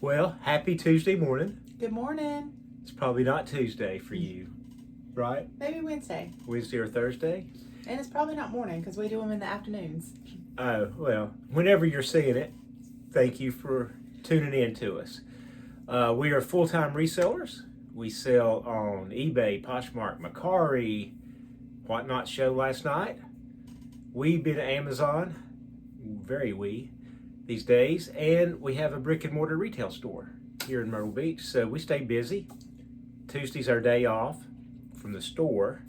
Well, happy Tuesday morning. Good morning. It's probably not Tuesday for you, right? Maybe Wednesday. Wednesday or Thursday? And it's probably not morning because we do them in the afternoons. Oh, well, whenever you're seeing it, thank you for tuning in to us. We are full-time resellers. We sell on eBay, Poshmark, Mercari, Whatnot show last night. We've been at Amazon, these days, and we have a brick and mortar retail store here in Myrtle Beach, so we stay busy. Tuesday's our day off from the store,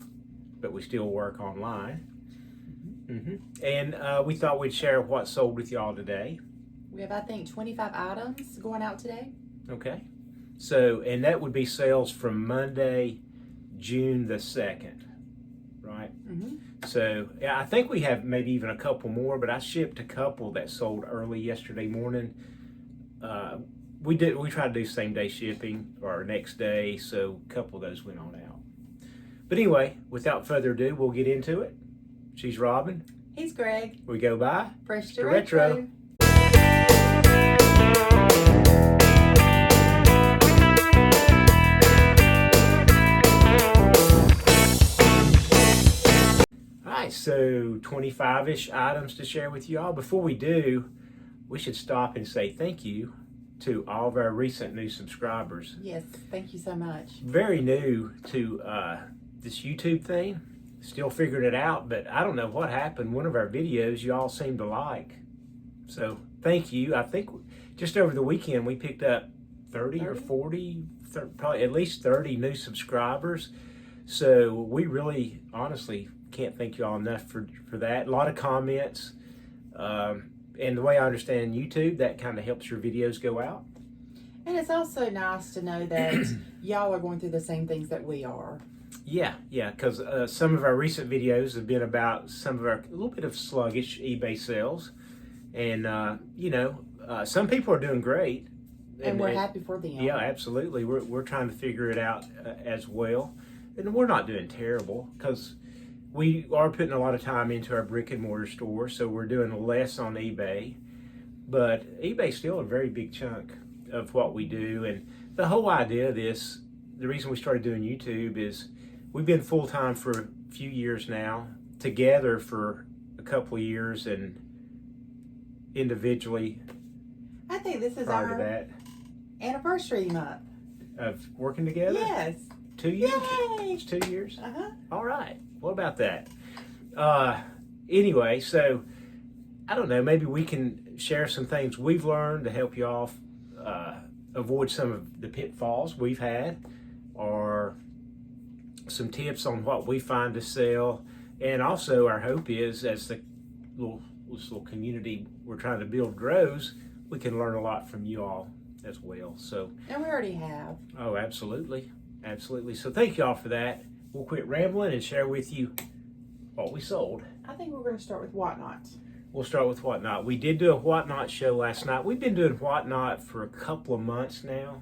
but we still work online. And we thought we'd share what sold with y'all today. We have, I think, 25 items going out today. Okay. So, and that would be sales from Monday, June the 2nd, right? So, yeah, I think we have maybe even a couple more, but I shipped a couple that sold early yesterday morning. We tried to do same day shipping or next day, so a couple of those went on out. But anyway, without further ado, we'll get into it. She's Robin. He's Greg. We go by Fresh to to Retro. Alright, so 25-ish items to share with you all. Before we do, we should stop and say thank you to all of our recent new subscribers. Yes, thank you so much. Very new to this YouTube thing. Still figuring it out, but I don't know what happened. One of our videos you all seemed to like. So thank you. I think just over the weekend we picked up 30 or 40, probably at least 30 new subscribers. So we really, honestly, can't thank you all enough for that. A lot of comments. And the way I understand YouTube, that kind of helps your videos go out. And it's also nice to know that y'all are going through the same things that we are. Yeah, because some of our recent videos have been about some of our a little bit of sluggish eBay sales. And, some people are doing great. And we're happy for them. Yeah, absolutely. We're trying to figure it out as well. And we're not doing terrible because we are putting a lot of time into our brick and mortar store, so we're doing less on eBay. But eBay's still a very big chunk of what we do. And the whole idea of this, the reason we started doing YouTube is we've been full-time for a few years now, together for a couple of years, and individually I think this is prior our to that anniversary month. of working together. Yes. 2 years? Yay! It's 2 years? Uh-huh. All right. What about that? Anyway, so I don't know, maybe we can share some things we've learned to help you all avoid some of the pitfalls we've had, or some tips on what we find to sell. And also our hope is as this little community we're trying to build grows, we can learn a lot from you all as well. So, And we already have. oh, absolutely. Absolutely. So thank you all for that. We'll quit rambling and share with you what we sold. I think we're going to start with Whatnot. We'll start with Whatnot. We did do a Whatnot show last night. We've been doing Whatnot for a couple of months now.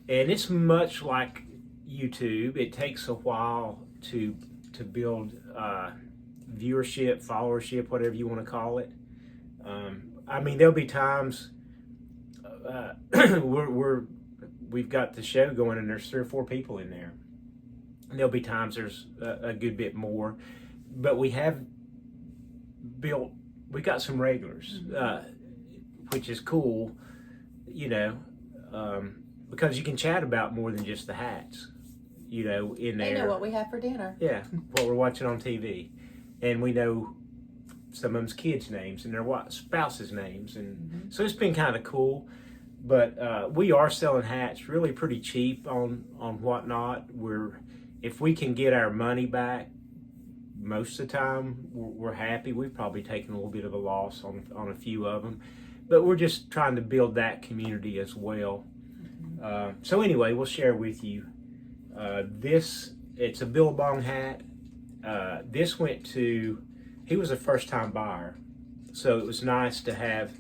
And it's much like YouTube. It takes a while to build viewership, followership, whatever you want to call it. I mean, there'll be times we've got the show going and there's 3 or 4 people in there. And there'll be times there's a good bit more. But we got some regulars, which is cool, because you can chat about more than just the hats, in there. They know what we have for dinner. Yeah, what we're watching on TV. And we know some of them's kids' names and their spouses' names. And so it's been kind of cool. But we are selling hats really pretty cheap on Whatnot. If we can get our money back, most of the time we're happy. We've probably taken a little bit of a loss on a few of them, but we're just trying to build that community as well. So anyway, we'll share with you it's a Billabong hat. This he was a first-time buyer, so it was nice to have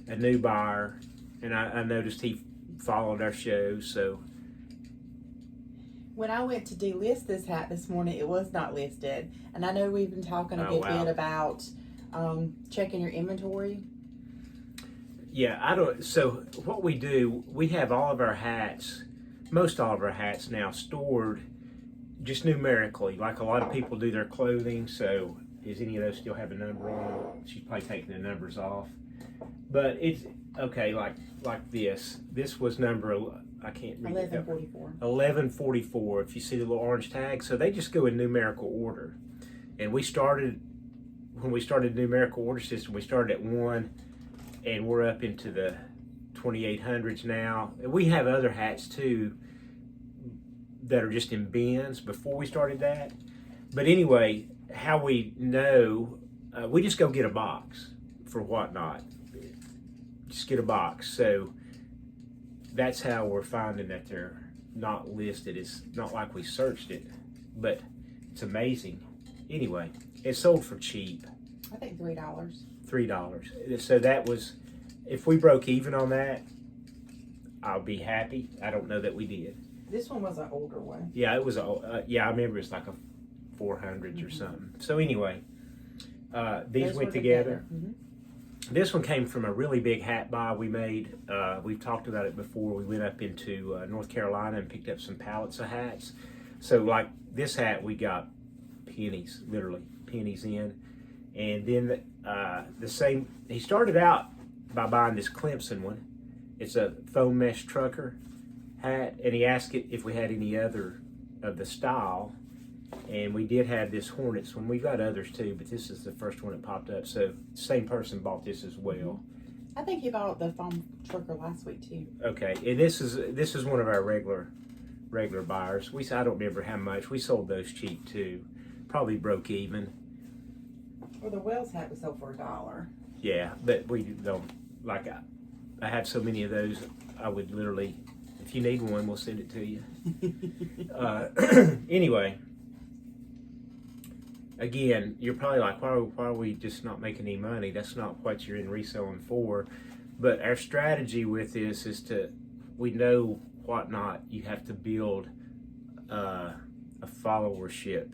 a new buyer. And I noticed he followed our show, so. When I went to delist this hat this morning, it was not listed. And I know we've been talking a good bit about checking your inventory. Yeah, I don't. So what we do, we have all of our hats, most all of our hats now stored just numerically, like a lot of people do their clothing. So does any of those still have a number on it? She's probably taking the numbers off. But it's okay, like this. This was number, I can't read it. 1144. 1144. If you see the little orange tag, so they just go in numerical order. And when we started the numerical order system, we started at 1, and we're up into the 2800s now. And we have other hats too that are just in bins before we started that. But anyway, how we know, we just go get a box for Whatnot. Just get a box. So that's how we're finding that they're not listed. It's not like we searched it, but it's amazing. Anyway, it sold for cheap. I think $3. $3. So that was, if we broke even on that, I'll be happy. I don't know that we did. This one was an older one. Yeah, it was. Yeah, I remember it's like a 400s or something. So anyway, these Those went were together. Mm-hmm. This one came from a really big hat buy we made. We've talked about it before. We went up into North Carolina and picked up some pallets of hats. So like this hat, we got pennies, literally pennies in. And then the same, he started out by buying this Clemson one. It's a foam mesh trucker hat, and he asked it if we had any other of the style. And we did have this Hornets one. We got others too, but this is the first one that popped up. So same person bought this as well. I think he bought the foam trucker last week too. Okay, and this is one of our regular buyers. I don't remember how much. We sold those cheap too. Probably broke even. Well, the Wells hat was sold for $1. Yeah, but we don't, like, I have so many of those, I would literally, if you need one, we'll send it to you. Anyway, again, you're probably like, why are we just not making any money? That's not what you're in reselling for. But our strategy with this is we know Whatnot, you have to build a followership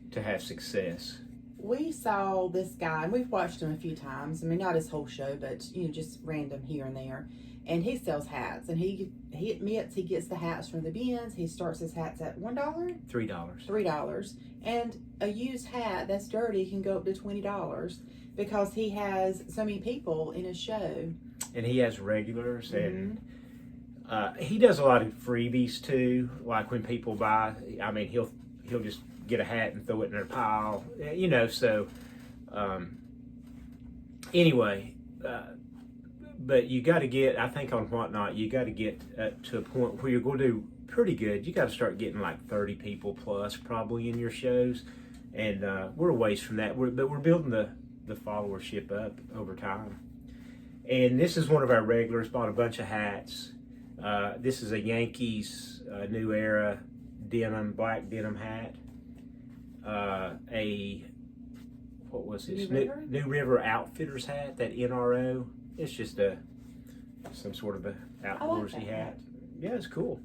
to have success. We saw this guy, and we've watched him a few times. I mean, not his whole show, but just random here and there. And he sells hats, and he admits he gets the hats from the bins. He starts his hats at $1, $3, and a used hat that's dirty can go up to $20 because he has so many people in his show. And he has regulars, and he does a lot of freebies too. Like when people buy, I mean, he'll just get a hat and throw it in a pile, so anyway, but you got to get, I think on Whatnot, you got to get to a point where you're going to do pretty good. You got to start getting like 30 people plus probably in your shows, and we're a ways from that, but we're building the followership up over time. And this is one of our regulars, bought a bunch of hats. This is a Yankees New Era black denim hat. What was this? New River Outfitters hat, that NRO. It's just some sort of a outdoorsy hat. Yeah, it's cool.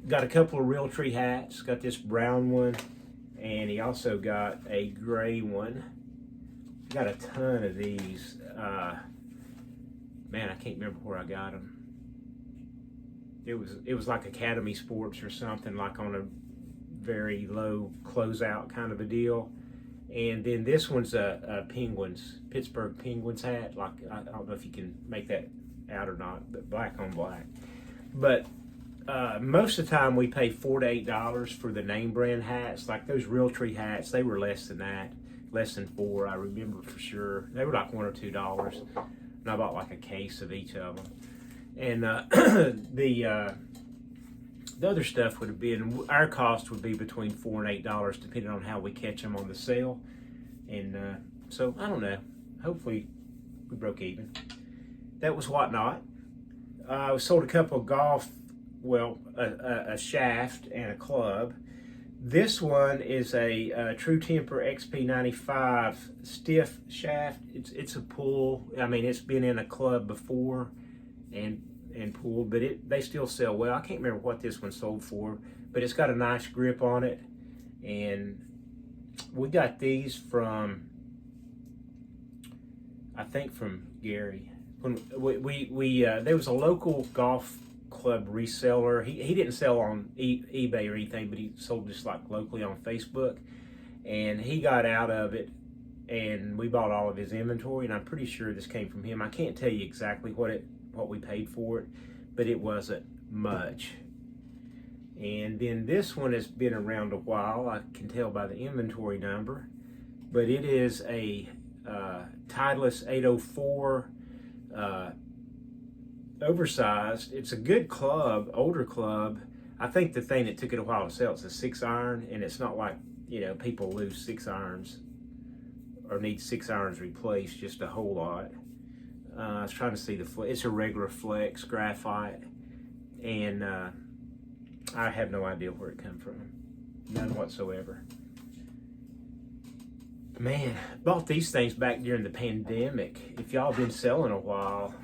Got a couple of Realtree hats. Got this brown one, and he also got a gray one. Got a ton of these. Man, I can't remember where I got them. It was like Academy Sports or something, like on a very low closeout kind of a deal. And then this one's a Pittsburgh Penguins hat. Like, I don't know if you can make that out or not, but black on black. But most of the time we pay $4 to $8 for the name brand hats. Like those Realtree hats, they were less than that, less than $4. I remember for sure. They were like $1 or $2, and I bought like a case of each of them. And the other stuff would have been, our cost would be between $4 and $8, depending on how we catch them on the sale. And so, I don't know. Hopefully, we broke even. That was Whatnot. We sold a couple of a shaft and a club. This one is a True Temper XP95 stiff shaft. It's a pull. I mean, it's been in a club before and pulled, but they still sell well. I can't remember what this one sold for, but it's got a nice grip on it. And we got these from, I think from Gary. when we there was a local golf club reseller. He didn't sell on eBay or anything, but he sold just like locally on Facebook, and he got out of it, and we bought all of his inventory, and I'm pretty sure this came from him. I can't tell you exactly what we paid for it, but it wasn't much. And then this one has been around a while. I can tell by the inventory number, but it is a Titleist 804 oversized. It's a good club, older club. I think the thing that took it a while to sell, it's a 6-iron, and it's not like, you know, people lose 6 irons or need 6 irons replaced just a whole lot. I was trying to see it's a regular flex graphite, and I have no idea where it come from, none whatsoever. Man, bought these things back during the pandemic. If y'all been selling a while,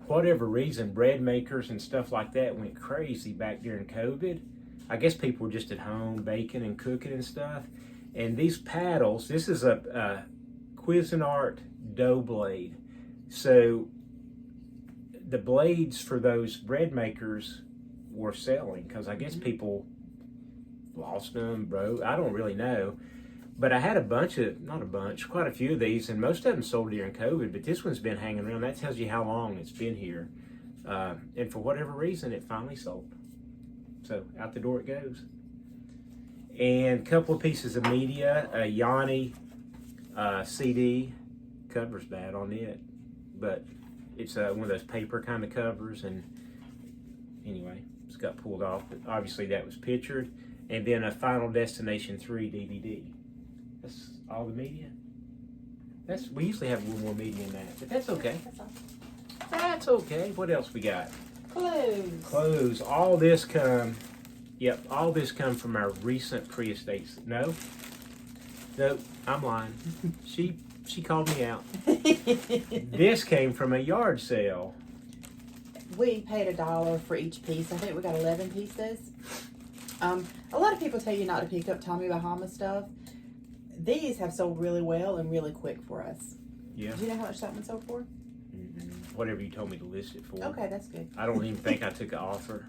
whatever reason, bread makers and stuff like that went crazy back during COVID. I guess people were just at home baking and cooking and stuff. And these paddles, this is a Cuisinart dough blade. So the blades for those bread makers were selling because I guess people lost them, bro. I don't really know. But I had quite a few of these, and most of them sold during COVID, but this one's been hanging around. That tells you how long it's been here. And for whatever reason, it finally sold. So out the door it goes. And a couple of pieces of media, a Yanni CD. Cover's bad on it, but it's one of those paper kind of covers, and anyway, it's got pulled off, but obviously that was pictured. And then a Final Destination 3 DVD. That's all the media. We usually have a little more media than that, but that's okay. That's okay. What else we got? Clothes. All this come from our recent pre-estates. No, I'm lying. She called me out. This came from a yard sale. We paid $1 for each piece. I think we got 11 pieces. A lot of people tell you not to pick up Tommy Bahama stuff. These have sold really well and really quick for us. Yeah. Do you know how much that one sold for? Whatever you told me to list it for. Okay, that's good. I don't even think I took an offer.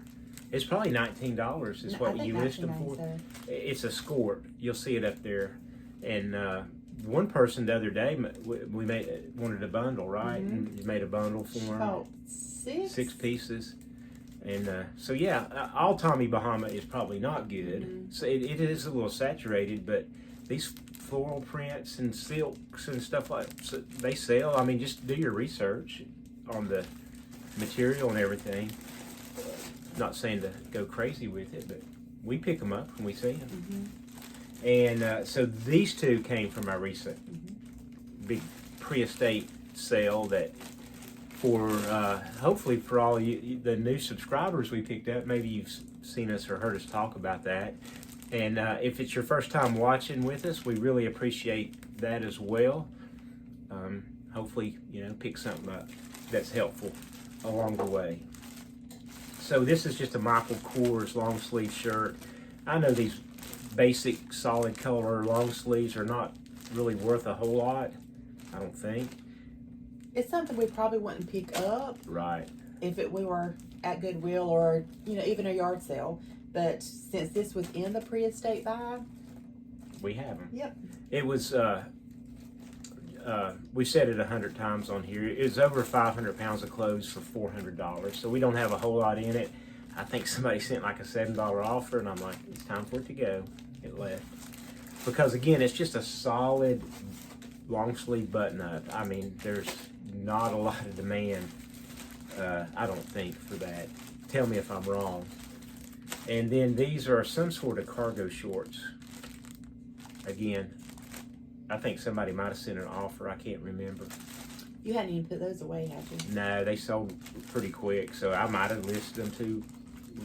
It's probably $19 is what you list them for. It's a skort. You'll see it up there. And one person the other day, we wanted a bundle, right? Mm-hmm. And you made a bundle for them. About 6 pieces. And so yeah, all Tommy Bahama is probably not good. Mm-hmm. So it is a little saturated, but these floral prints and silks and stuff they sell. I mean, just do your research on the material and everything. Not saying to go crazy with it, but we pick them up when we see them. Mm-hmm. And so these two came from our recent big pre-estate sale that for hopefully for all you, the new subscribers we picked up, maybe you've seen us or heard us talk about that. And if it's your first time watching with us, we really appreciate that as well. Hopefully, pick something up that's helpful along the way. So this is just a Michael Kors long sleeve shirt. I know these basic solid color long sleeves are not really worth a whole lot, I don't think. It's something we probably wouldn't pick up. Right. If we were at Goodwill or, even a yard sale. But since this was in the pre-estate buy, we have them. Yep. It was, we said it 100 times on here. It was over 500 pounds of clothes for $400. So we don't have a whole lot in it. I think somebody sent like a $7 offer, and I'm like, it's time for it to go. It left. Because again, it's just a solid long sleeve button up. I mean, there's not a lot of demand, I don't think, for that. Tell me if I'm wrong. And then these are some sort of cargo shorts. Again, I think somebody might have sent an offer. I can't remember. You hadn't even put those away, had you? No, they sold pretty quick, so I might have listed them too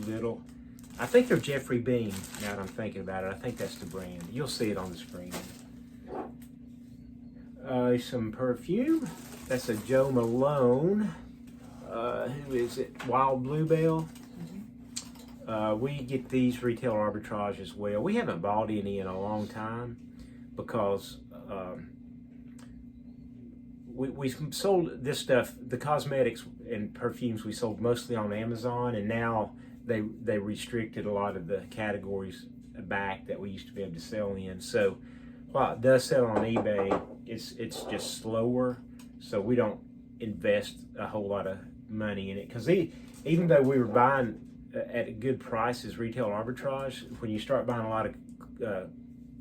little. I think they're Jeffrey Beam, now that I'm thinking about it. I think that's the brand. You'll see it on the screen. Some perfume. That's a Joe Malone. Who is it? Wild Bluebell. We get these retail arbitrage as well. We haven't bought any in a long time because we sold this stuff, the cosmetics and perfumes we sold mostly on Amazon, and now they restricted a lot of the categories back that we used to be able to sell in. So while it does sell on eBay, it's just slower. So we don't invest a whole lot of money in it, because even though we were buying at good prices, retail arbitrage, when you start buying a lot of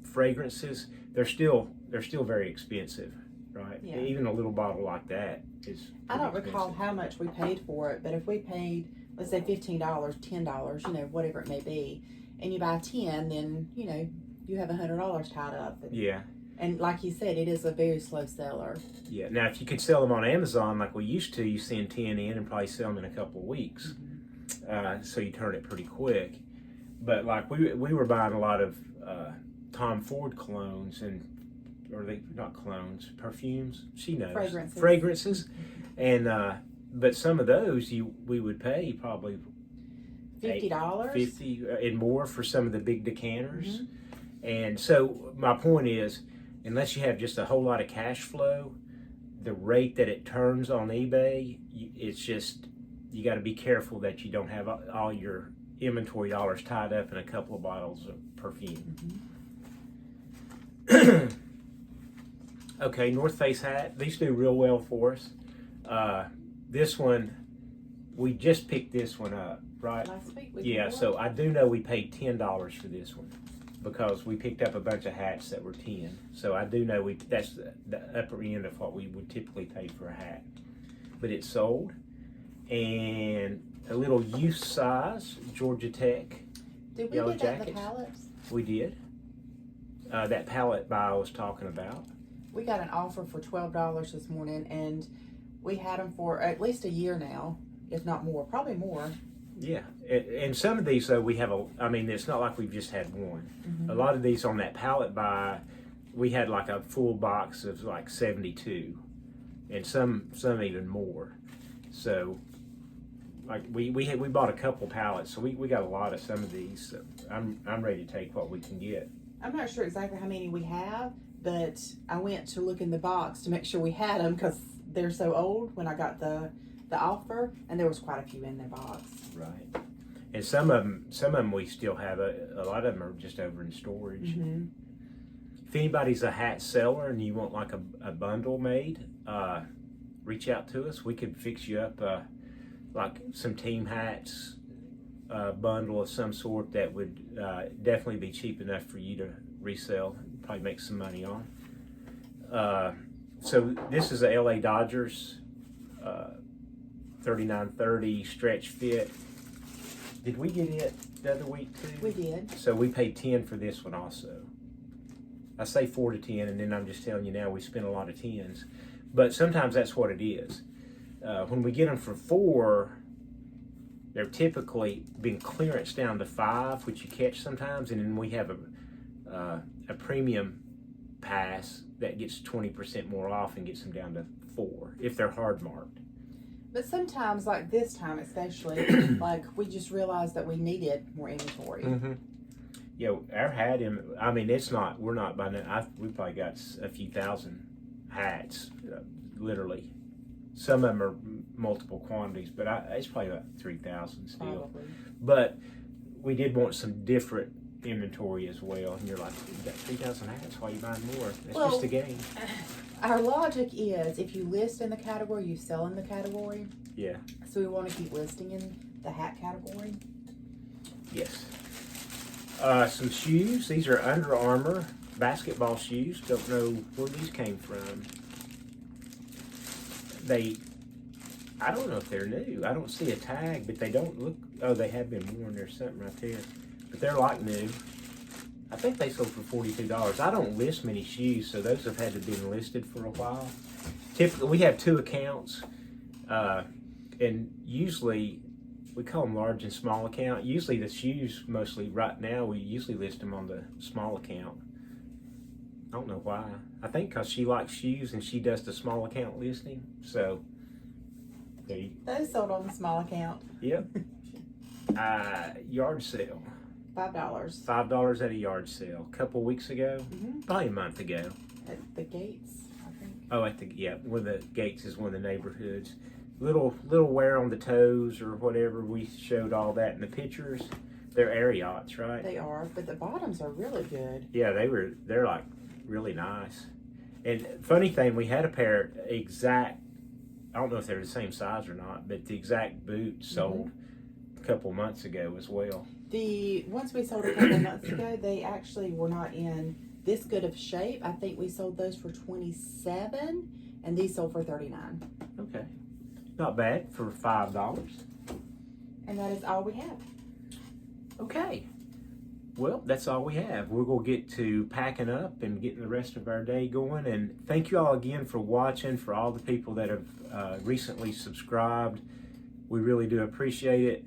fragrances, they're still very expensive, right? Yeah. Even a little bottle like that is. I don't recall how much we paid for it, but if we paid, let's say $15, $10, whatever it may be, and you buy 10, then you have $100 tied up. Yeah. And like you said, it is a very slow seller. Yeah. Now, if you could sell them on Amazon like we used to, you send 10 in and probably sell them in a couple of weeks. Mm-hmm. So you turn it pretty quick. But like we were buying a lot of Tom Ford clones, or they not clones, perfumes. She knows fragrances, and but some of those we would pay probably $50, $50 and more for some of the big decanters. Mm-hmm. And so my point is, unless you have just a whole lot of cash flow, the rate that it turns on eBay, it's just, you got to be careful that you don't have all your inventory dollars tied up in a couple of bottles of perfume. Mm-hmm. Okay, North Face hat. These do real well for us. This one, we just picked this one up, right? Last week. Yeah, so I do know we paid $10 for this one, because we picked up a bunch of hats that were 10. So I do know that's the upper end of what we would typically pay for a hat. But it sold. And a little youth size Georgia Tech Did we yellow get that in jackets. the pallets? We did. That pallet buy I was talking about. We got an offer for $12 this morning, and we had them for at least a year now, if not more, probably more. Yeah, and some of these though it's not like we've just had one. Mm-hmm. A lot of these on that pallet buy, we had like a full box of like 72, and some even more. So like we bought a couple pallets, so we got a lot of some of these. So I'm ready to take what we can get. I'm not sure exactly how many we have, but I went to look in the box to make sure we had them, because they're so old when I got the offer, and there was quite a few in the box. Right. And some of them we still have. A lot of them are just over in storage. Mm-hmm. If anybody's a hat seller and you want like a bundle made, reach out to us. We could fix you up like some team hats, bundle of some sort that would definitely be cheap enough for you to resell, probably make some money on. So this is a LA Dodgers 3930 stretch fit. Did we get it the other week too? We did. So we paid 10 for this one also. I say 4 to 10, and then I'm just telling you now we spent a lot of 10s. But sometimes that's what it is. When we get them for 4, they're typically being clearance down to 5, which you catch sometimes, and then we have a premium pass that gets 20% more off and gets them down to 4 if they're hard marked. But sometimes, like this time especially, like we just realized that we needed more inventory. Mm-hmm. Yeah, our hat, it's not, we're not buying it. We probably got a few thousand hats, literally. Some of them are multiple quantities, but it's probably about 3,000 still. Probably. But we did want some different inventory as well. And you're like, you got 3,000 hats, why are you buying more? That's just a game. Our logic is, if you list in the category, you sell in the category. Yeah. So we want to keep listing in the hat category. Yes. Some shoes. These are Under Armour basketball shoes. Don't know where these came from. I don't know if they're new. I don't see a tag, but they don't look, they have been worn. There's something right there. But they're like new. I think they sold for $42. I don't list many shoes, so those have had to be listed for a while. Typically, we have 2 accounts, and usually we call them large and small account. Usually the shoes, mostly right now, we usually list them on the small account. I don't know why. I think because she likes shoes and she does the small account listing. So, those sold on the small account. Yep. Yard sale. $5. $5 at a yard sale. A couple weeks ago, probably a month ago. At the gates, I think. Oh, where the Gates is one of the neighborhoods. Little wear on the toes or whatever. We showed all that in the pictures. They're Ariats, right? They are, but the bottoms are really good. Yeah, they're like really nice. And funny thing, we had a pair exact. I don't know if they're the same size or not, but the exact boot sold a couple months ago as well. The ones we sold a couple months ago, they actually were not in this good of shape. I think we sold those for $27, and these sold for $39. Okay, not bad for $5. And that is all we have. Okay, well, that's all we have. We're going to get to packing up and getting the rest of our day going. And thank you all again for watching, for all the people that have recently subscribed. We really do appreciate it.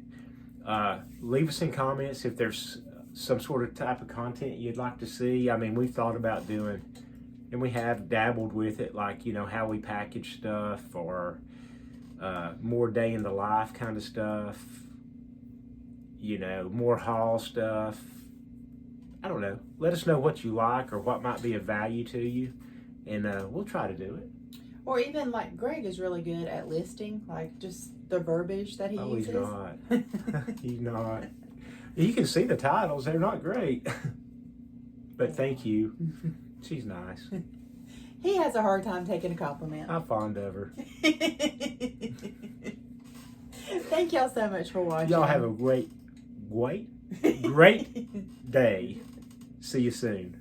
Leave us in comments if there's some sort of type of content you'd like to see. I mean, we've thought about doing, and we have dabbled with it, like, you know, how we package stuff, or more day in the life kind of stuff, you know, more haul stuff. I don't know. Let us know what you like or what might be of value to you, and we'll try to do it. Or even, like, Greg is really good at listing, like, just the verbiage that he uses. He's not. He's not. You can see the titles. They're not great. But thank you. She's nice. He has a hard time taking a compliment. I'm fond of her. Thank y'all so much for watching. Y'all have a great day. See you soon.